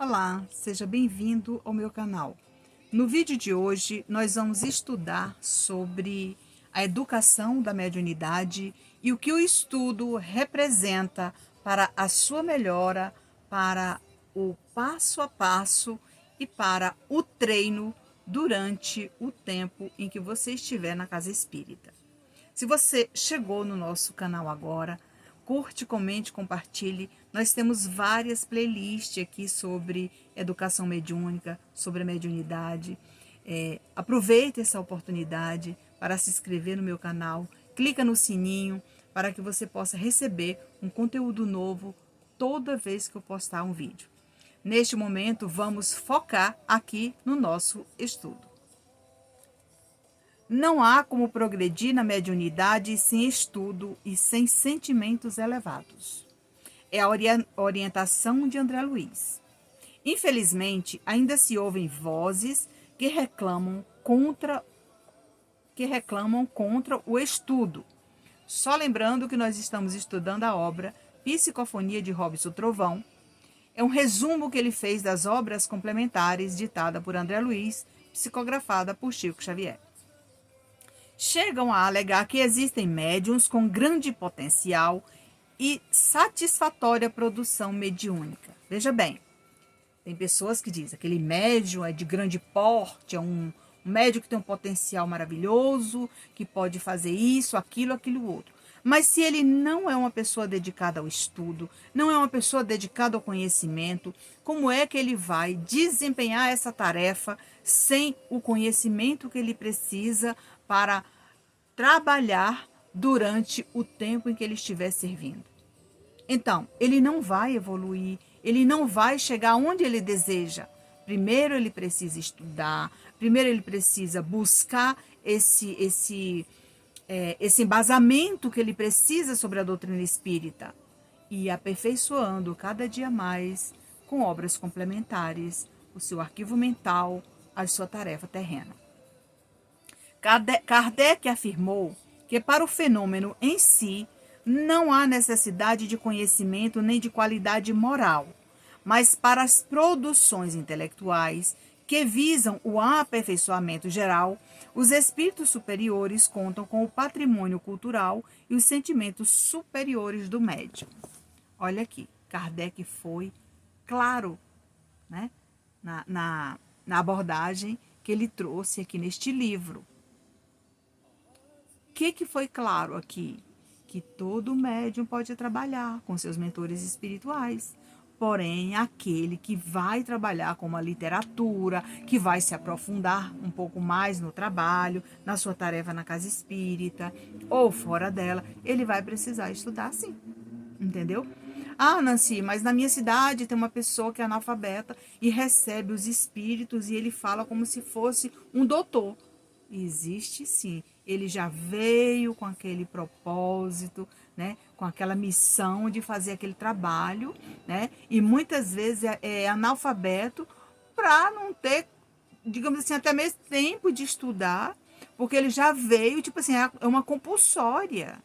Olá, seja bem-vindo ao meu canal. No vídeo de hoje, nós vamos estudar sobre a educação da mediunidade e o que o estudo representa para a sua melhora, para o passo a passo e para o treino durante o tempo em que você estiver na casa espírita. Se você chegou no nosso canal agora, curte, comente, compartilhe. Nós temos várias playlists aqui sobre educação mediúnica, sobre a mediunidade. Aproveite essa oportunidade para se inscrever no meu canal. Clica no sininho para que você possa receber um conteúdo novo toda vez que eu postar um vídeo. Neste momento, vamos focar aqui no nosso estudo. Não há como progredir na mediunidade sem estudo e sem sentimentos elevados. É a orientação de André Luiz. Infelizmente, ainda se ouvem vozes que reclamam contra o estudo. Só lembrando que nós estamos estudando a obra Psicofonia de Robson Trovão. É um resumo que ele fez das obras complementares ditada por André Luiz, psicografada por Chico Xavier. Chegam a alegar que existem médiuns com grande potencial e satisfatória produção mediúnica. Veja bem, tem pessoas que dizem que aquele médium é de grande porte, é um médium que tem um potencial maravilhoso, que pode fazer isso, aquilo outro. Mas se ele não é uma pessoa dedicada ao estudo, não é uma pessoa dedicada ao conhecimento, como é que ele vai desempenhar essa tarefa sem o conhecimento que ele precisa para trabalhar durante o tempo em que ele estiver servindo? Então, ele não vai evoluir, ele não vai chegar onde ele deseja. Primeiro ele precisa estudar, primeiro ele precisa buscar esse embasamento que ele precisa sobre a doutrina espírita e aperfeiçoando cada dia mais com obras complementares o seu arquivo mental, a sua tarefa terrena. Kardec afirmou que para o fenômeno em si não há necessidade de conhecimento nem de qualidade moral, mas para as produções intelectuais que visam o aperfeiçoamento geral, os espíritos superiores contam com o patrimônio cultural e os sentimentos superiores do médium. Olha aqui, Kardec foi claro, né, na abordagem que ele trouxe aqui neste livro. O que foi claro aqui? Que todo médium pode trabalhar com seus mentores espirituais. Porém, aquele que vai trabalhar com uma literatura, que vai se aprofundar um pouco mais no trabalho, na sua tarefa na casa espírita ou fora dela, ele vai precisar estudar sim. Entendeu? Ah, Nancy, mas na minha cidade tem uma pessoa que é analfabeta e recebe os espíritos e ele fala como se fosse um doutor. Existe sim. Ele já veio com aquele propósito, né, com aquela missão de fazer aquele trabalho, né, e muitas vezes é analfabeto para não ter, digamos assim, até mesmo tempo de estudar, porque ele já veio, tipo assim, é uma compulsória.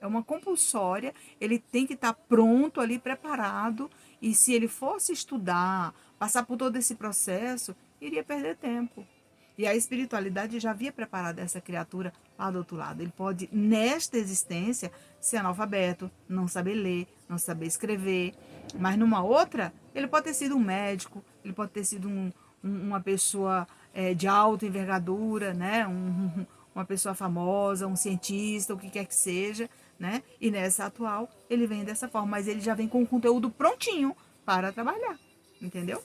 É uma compulsória, ele tem que estar pronto ali, preparado, e se ele fosse estudar, passar por todo esse processo, iria perder tempo. E a espiritualidade já havia preparado essa criatura lá do outro lado. Ele pode, nesta existência, ser analfabeto, não saber ler, não saber escrever. Mas numa outra, ele pode ter sido um médico, ele pode ter sido uma pessoa de alta envergadura, né? Uma pessoa famosa, um cientista, o que quer que seja, né? E nessa atual, ele vem dessa forma. Mas ele já vem com o conteúdo prontinho para trabalhar, entendeu?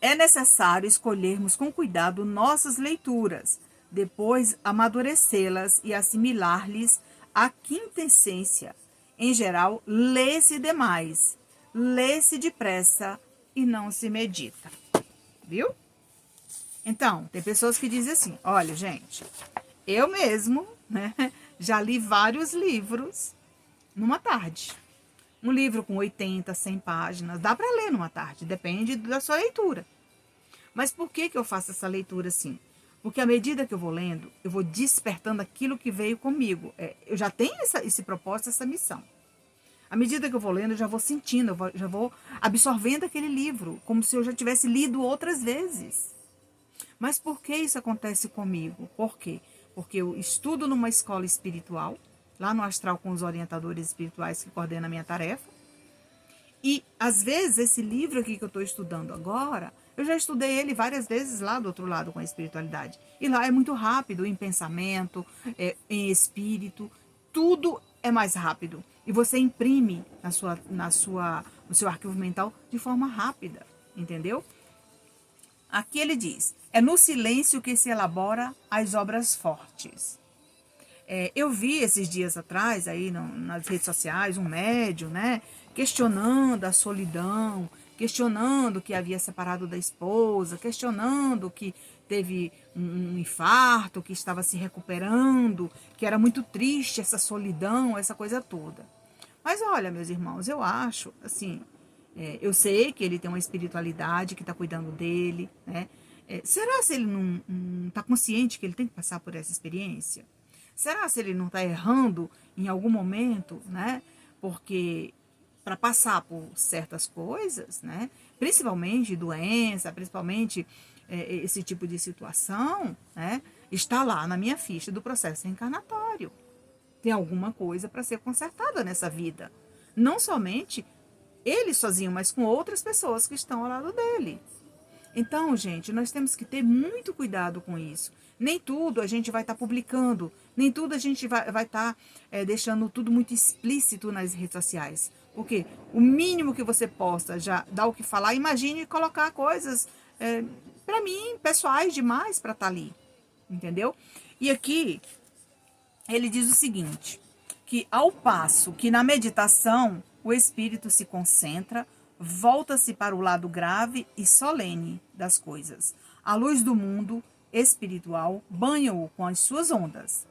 É necessário escolhermos com cuidado nossas leituras, depois amadurecê-las e assimilar-lhes a quintessência. Em geral, lê-se demais, lê-se depressa e não se medita. Viu? Então, tem pessoas que dizem assim, olha, gente, eu mesmo, né, já li vários livros numa tarde. Um livro com 80, 100 páginas, dá para ler numa tarde, depende da sua leitura. Mas por que eu faço essa leitura assim? Porque à medida que eu vou lendo, eu vou despertando aquilo que veio comigo. Eu já tenho esse propósito, essa missão. À medida que eu vou lendo, eu já vou sentindo, já vou absorvendo aquele livro, como se eu já tivesse lido outras vezes. Mas por que isso acontece comigo? Por quê? Porque eu estudo numa escola espiritual, lá no astral com os orientadores espirituais que coordenam a minha tarefa. E, às vezes, esse livro aqui que eu estou estudando agora, eu já estudei ele várias vezes lá do outro lado com a espiritualidade. E lá é muito rápido em pensamento, em espírito, tudo é mais rápido. E você imprime no seu arquivo mental de forma rápida, entendeu? Aqui ele diz, é no silêncio que se elabora as obras fortes. Eu vi esses dias atrás, aí nas redes sociais, um médium, né, questionando a solidão, questionando que havia separado da esposa, questionando que teve um infarto, que estava se recuperando, que era muito triste essa solidão, essa coisa toda. Mas olha, meus irmãos, eu acho, assim, eu sei que ele tem uma espiritualidade que está cuidando dele, né? Será se ele não está consciente que ele tem que passar por essa experiência? Será se ele não está errando em algum momento, né? Porque para passar por certas coisas, né? Principalmente doença, principalmente esse tipo de situação, né? Está lá na minha ficha do processo reencarnatório. Tem alguma coisa para ser consertada nessa vida. Não somente ele sozinho, mas com outras pessoas que estão ao lado dele. Então, gente, nós temos que ter muito cuidado com isso. Nem tudo a gente vai estar publicando, nem tudo a gente vai estar deixando tudo muito explícito nas redes sociais. Porque o mínimo que você posta já dá o que falar. Imagine colocar coisas, para mim, pessoais demais para estar ali. Entendeu? E aqui, ele diz o seguinte, que ao passo que na meditação o espírito se concentra, volta-se para o lado grave e solene das coisas. A luz do mundo espiritual banha-o com as suas ondas.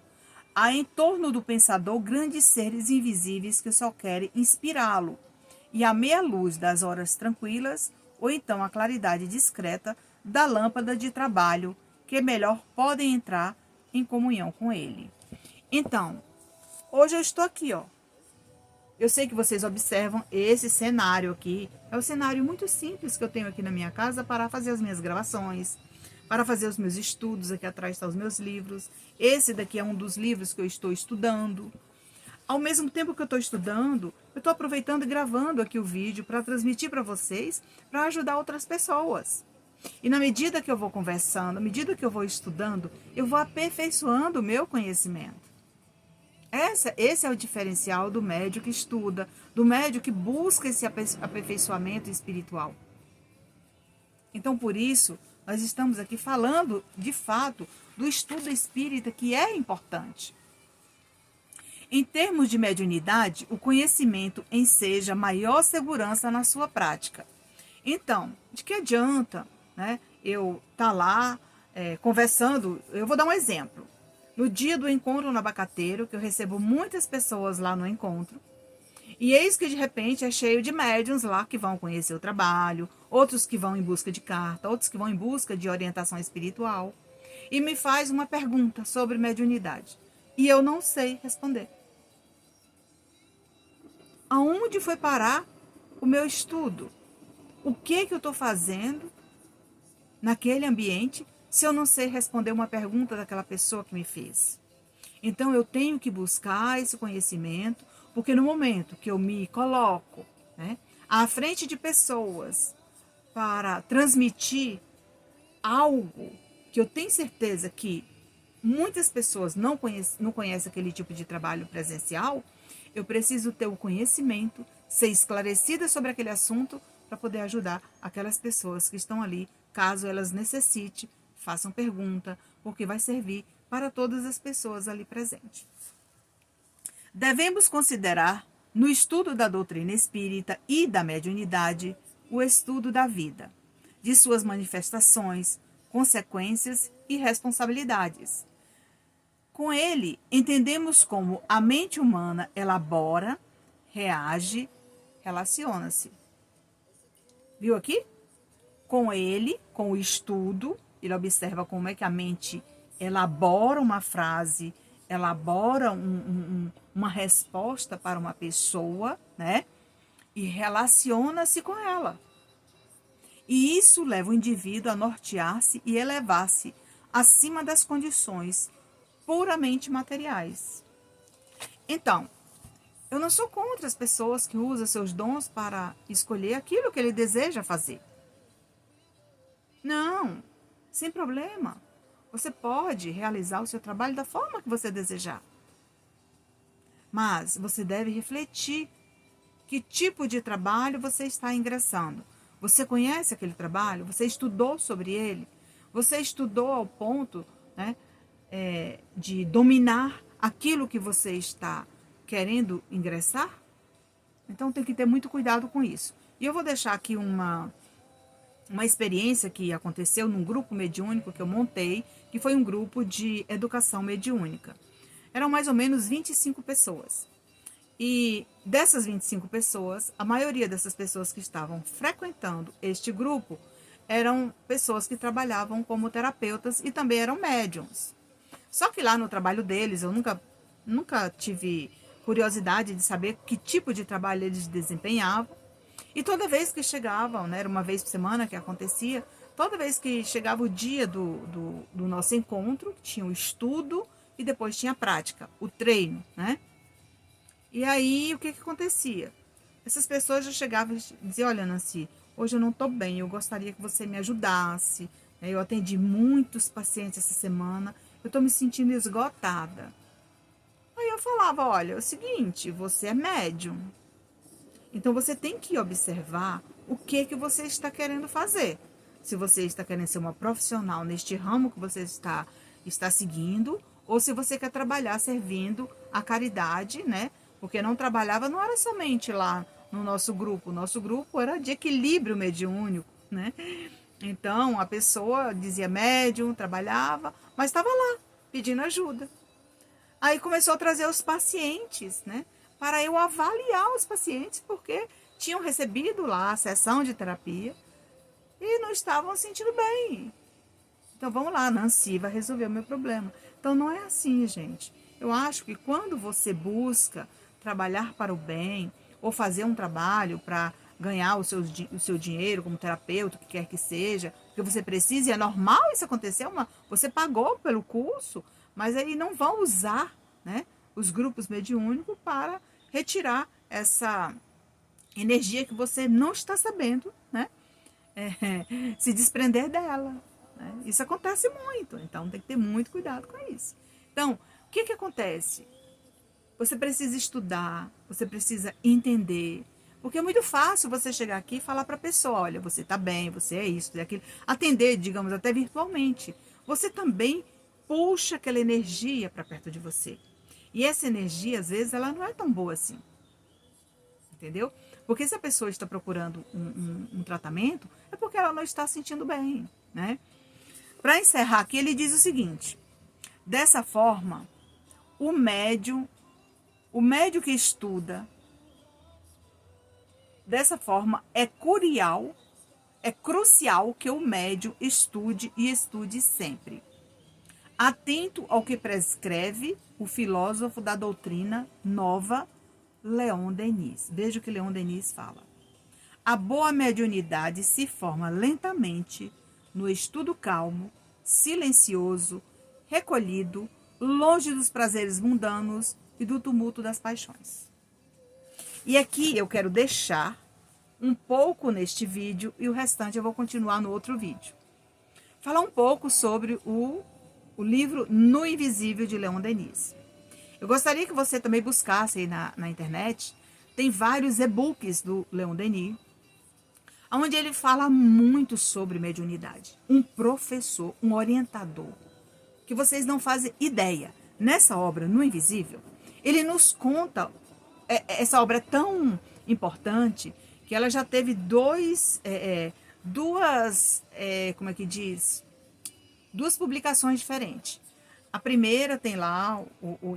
Há em torno do pensador grandes seres invisíveis que só querem inspirá-lo, e a meia luz das horas tranquilas, ou então a claridade discreta da lâmpada de trabalho, que melhor podem entrar em comunhão com ele. Então, hoje eu estou aqui, ó. Eu sei que vocês observam esse cenário aqui. É um cenário muito simples que eu tenho aqui na minha casa para fazer as minhas gravações, para fazer os meus estudos. Aqui atrás estão os meus livros. Esse daqui é um dos livros que eu estou estudando. Ao mesmo tempo que eu estou estudando, eu estou aproveitando e gravando aqui o vídeo para transmitir para vocês, para ajudar outras pessoas. E na medida que eu vou conversando, na medida que eu vou estudando, eu vou aperfeiçoando o meu conhecimento. Esse é o diferencial do médium que estuda, do médium que busca esse aperfeiçoamento espiritual. Então, por isso, nós estamos aqui falando, de fato, do estudo espírita, que é importante. Em termos de mediunidade, o conhecimento enseja maior segurança na sua prática. Então, de que adianta, né, eu estar lá conversando? Eu vou dar um exemplo. No dia do encontro no Abacateiro, que eu recebo muitas pessoas lá no encontro, e eis que de repente é cheio de médiuns lá que vão conhecer o trabalho, outros que vão em busca de carta, outros que vão em busca de orientação espiritual, e me faz uma pergunta sobre mediunidade. E eu não sei responder. Aonde foi parar o meu estudo? O que eu estou fazendo naquele ambiente se eu não sei responder uma pergunta daquela pessoa que me fez? Então, eu tenho que buscar esse conhecimento, porque no momento que eu me coloco, né, à frente de pessoas para transmitir algo que eu tenho certeza que muitas pessoas não conhecem aquele tipo de trabalho presencial, eu preciso ter o conhecimento, ser esclarecida sobre aquele assunto para poder ajudar aquelas pessoas que estão ali, caso elas necessitem, façam pergunta, porque vai servir para todas as pessoas ali presentes. Devemos considerar, no estudo da doutrina espírita e da mediunidade, o estudo da vida, de suas manifestações, consequências e responsabilidades. Com ele, entendemos como a mente humana elabora, reage, relaciona-se. Viu aqui? Com ele, com o estudo, ele observa como é que a mente elabora uma frase, elabora uma resposta para uma pessoa, né? E relaciona-se com ela. E isso leva o indivíduo a nortear-se e elevar-se acima das condições puramente materiais. Então, eu não sou contra as pessoas que usam seus dons para escolher aquilo que ele deseja fazer. Não, sem problema. Você pode realizar o seu trabalho da forma que você desejar. Mas você deve refletir que tipo de trabalho você está ingressando. Você conhece aquele trabalho? Você estudou sobre ele? Você estudou ao ponto, né, de dominar aquilo que você está querendo ingressar? Então tem que ter muito cuidado com isso. E eu vou deixar aqui uma experiência que aconteceu num grupo mediúnico que eu montei, que foi um grupo de educação mediúnica. Eram mais ou menos 25 pessoas. E dessas 25 pessoas, a maioria dessas pessoas que estavam frequentando este grupo eram pessoas que trabalhavam como terapeutas e também eram médiums. Só que lá no trabalho deles, eu nunca tive curiosidade de saber que tipo de trabalho eles desempenhavam. E toda vez que chegavam, né, era uma vez por semana que acontecia, toda vez que chegava o dia do nosso encontro, tinha o estudo e depois tinha a prática, o treino, né? E aí, o que acontecia? Essas pessoas já chegavam e diziam, olha, Nancy, hoje eu não estou bem, eu gostaria que você me ajudasse. Eu atendi muitos pacientes essa semana, eu estou me sentindo esgotada. Aí eu falava, olha, é o seguinte, você é médium. Então, você tem que observar o que você está querendo fazer. Se você está querendo ser uma profissional neste ramo que você está seguindo, ou se você quer trabalhar servindo a caridade, né? Porque não trabalhava, não era somente lá no nosso grupo. O nosso grupo era de equilíbrio mediúnico, né? Então, a pessoa dizia médium, trabalhava, mas estava lá, pedindo ajuda. Aí começou a trazer os pacientes, né? Para eu avaliar os pacientes, porque tinham recebido lá a sessão de terapia e não estavam sentindo bem. Então, vamos lá, Nancy vai resolver o meu problema. Então, não é assim, gente. Eu acho que quando você busca trabalhar para o bem ou fazer um trabalho para ganhar o seu dinheiro como terapeuta, o que quer que seja, porque você precisa, e é normal isso acontecer, você pagou pelo curso, mas aí não vão usar, né, os grupos mediúnicos para retirar essa energia que você não está sabendo, né, se desprender dela. Né? Isso acontece muito, então tem que ter muito cuidado com isso. Então, o que acontece? Você precisa estudar, você precisa entender, porque é muito fácil você chegar aqui e falar para a pessoa, olha, você está bem, você é isso, é aquilo, atender, digamos, até virtualmente. Você também puxa aquela energia para perto de você. E essa energia, às vezes, ela não é tão boa assim. Entendeu? Porque se a pessoa está procurando um tratamento, é porque ela não está se sentindo bem, né? Para encerrar aqui, ele diz o seguinte: dessa forma, o médium que estuda, dessa forma, é crucial que o médium estude e estude sempre. Atento ao que prescreve o filósofo da doutrina nova, Leon Denis. Veja o que Leon Denis fala. A boa mediunidade se forma lentamente no estudo calmo, silencioso, recolhido, longe dos prazeres mundanos e do tumulto das paixões. E aqui eu quero deixar um pouco neste vídeo e o restante eu vou continuar no outro vídeo. Falar um pouco sobre o livro No Invisível de Leon Denis. Eu gostaria que você também buscasse aí na internet, tem vários e-books do Leon Denis, onde ele fala muito sobre mediunidade. Um professor, um orientador, que vocês não fazem ideia. Nessa obra, No Invisível, ele nos conta, essa obra é tão importante, que ela já teve duas publicações diferentes. A primeira tem lá,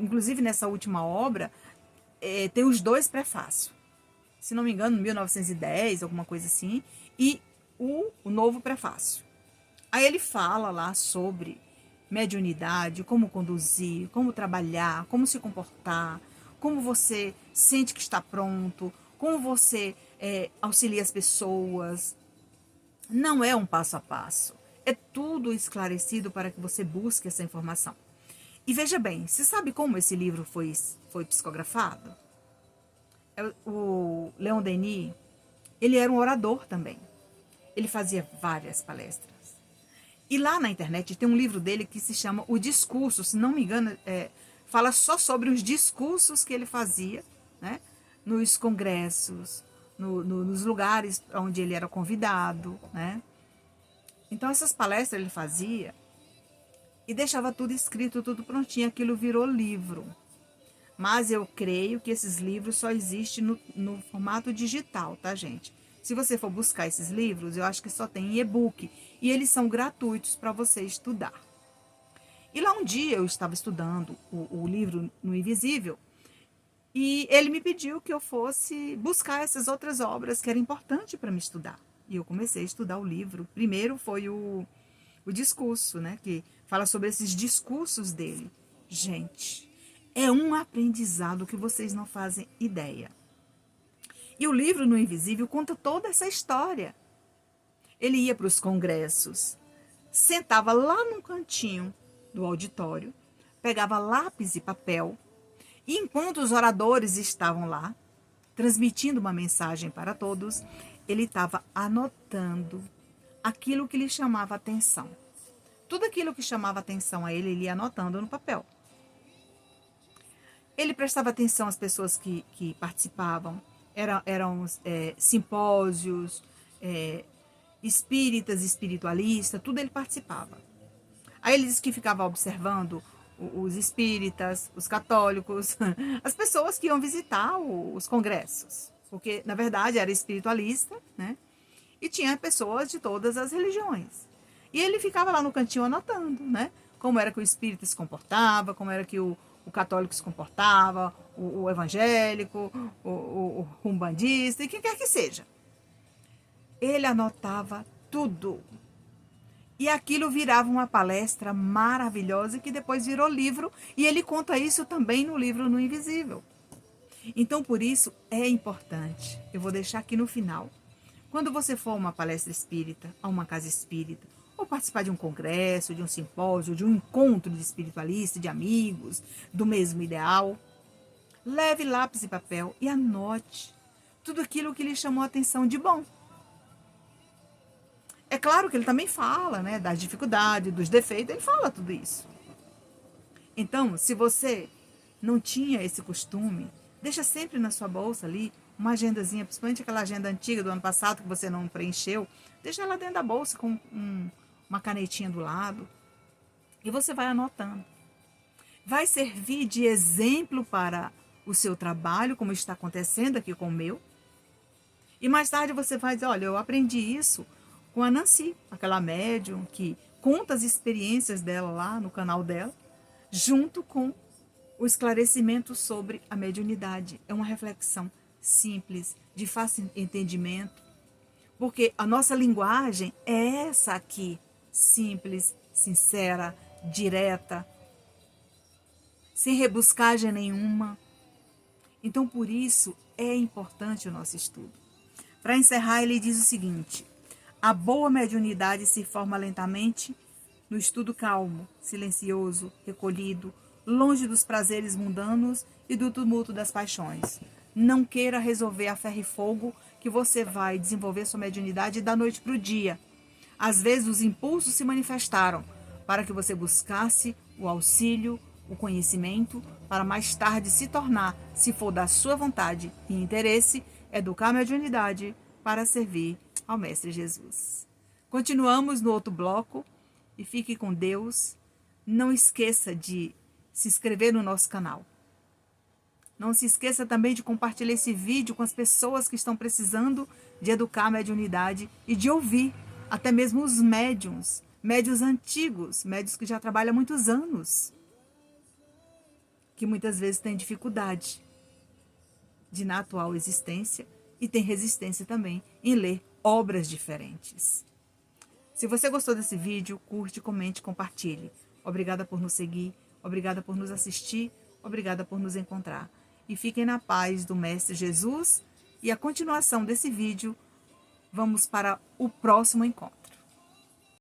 inclusive nessa última obra, tem os dois prefácios. Se não me engano, 1910, alguma coisa assim, e o novo prefácio. Aí ele fala lá sobre mediunidade, como conduzir, como trabalhar, como se comportar, como você sente que está pronto, como você auxilia as pessoas. Não é um passo a passo. É tudo esclarecido para que você busque essa informação. E veja bem, você sabe como esse livro foi psicografado? O Leon Denis, ele era um orador também. Ele fazia várias palestras. E lá na internet tem um livro dele que se chama O Discurso, se não me engano, fala só sobre os discursos que ele fazia, né, nos congressos, nos lugares onde ele era convidado, né? Então essas palestras ele fazia e deixava tudo escrito, tudo prontinho, aquilo virou livro. Mas eu creio que esses livros só existem no formato digital, tá, gente? Se você for buscar esses livros, eu acho que só tem em e-book. E eles são gratuitos para você estudar. E lá um dia eu estava estudando o livro No Invisível. E ele me pediu que eu fosse buscar essas outras obras que eram importantes para me estudar. E eu comecei a estudar o livro. Primeiro foi o discurso, né? Que fala sobre esses discursos dele. Gente, é um aprendizado que vocês não fazem ideia. E o livro No Invisível conta toda essa história. Ele ia para os congressos, sentava lá num cantinho do auditório, pegava lápis e papel, e enquanto os oradores estavam lá, transmitindo uma mensagem para todos, ele estava anotando aquilo que lhe chamava atenção. Tudo aquilo que chamava atenção a ele, ele ia anotando no papel. Ele prestava atenção às pessoas que participavam. Eram simpósios, espíritas, espiritualistas, tudo ele participava. Aí ele disse que ficava observando os espíritas, os católicos, as pessoas que iam visitar os congressos. Porque, na verdade, era espiritualista, né? E tinha pessoas de todas as religiões. E ele ficava lá no cantinho anotando, né? Como era que o espírita se comportava, como era que o católico se comportava, o evangélico, o umbandista, e quem quer que seja. Ele anotava tudo. E aquilo virava uma palestra maravilhosa que depois virou livro. E ele conta isso também no livro No Invisível. Então, por isso, é importante. Eu vou deixar aqui no final. Quando você for a uma palestra espírita, a uma casa espírita, ou participar de um congresso, de um simpósio, de um encontro de espiritualistas, de amigos, do mesmo ideal, leve lápis e papel e anote tudo aquilo que lhe chamou a atenção de bom. É claro que ele também fala, né, das dificuldades, dos defeitos, ele fala tudo isso. Então, se você não tinha esse costume, deixa sempre na sua bolsa ali uma agendazinha, principalmente aquela agenda antiga do ano passado que você não preencheu, deixa ela dentro da bolsa com uma canetinha do lado e você vai anotando. Vai servir de exemplo para o seu trabalho, como está acontecendo aqui com o meu. E mais tarde você vai dizer, olha, eu aprendi isso com a Nancy, aquela médium que conta as experiências dela lá no canal dela, junto com o esclarecimento sobre a mediunidade. É uma reflexão simples, de fácil entendimento, porque a nossa linguagem é essa aqui, simples, sincera, direta, sem rebuscagem nenhuma. Então, por isso, é importante o nosso estudo. Para encerrar, ele diz o seguinte: a boa mediunidade se forma lentamente no estudo calmo, silencioso, recolhido, longe dos prazeres mundanos e do tumulto das paixões. Não queira resolver a ferro e fogo que você vai desenvolver sua mediunidade da noite para o dia. Às vezes os impulsos se manifestaram para que você buscasse o auxílio, o conhecimento, para mais tarde se tornar, se for da sua vontade e interesse, educar a mediunidade para servir ao Mestre Jesus. Continuamos no outro bloco e fique com Deus. Não esqueça de se inscrever no nosso canal. Não se esqueça também de compartilhar esse vídeo com as pessoas que estão precisando de educar a mediunidade e de ouvir até mesmo os médiuns antigos, médiuns que já trabalham há muitos anos, que muitas vezes têm dificuldade na atual existência e tem resistência também em ler obras diferentes. Se você gostou desse vídeo, curte, comente, compartilhe. Obrigada por nos seguir, obrigada por nos assistir, obrigada por nos encontrar. E fiquem na paz do Mestre Jesus E a continuação desse vídeo, vamos para o próximo encontro.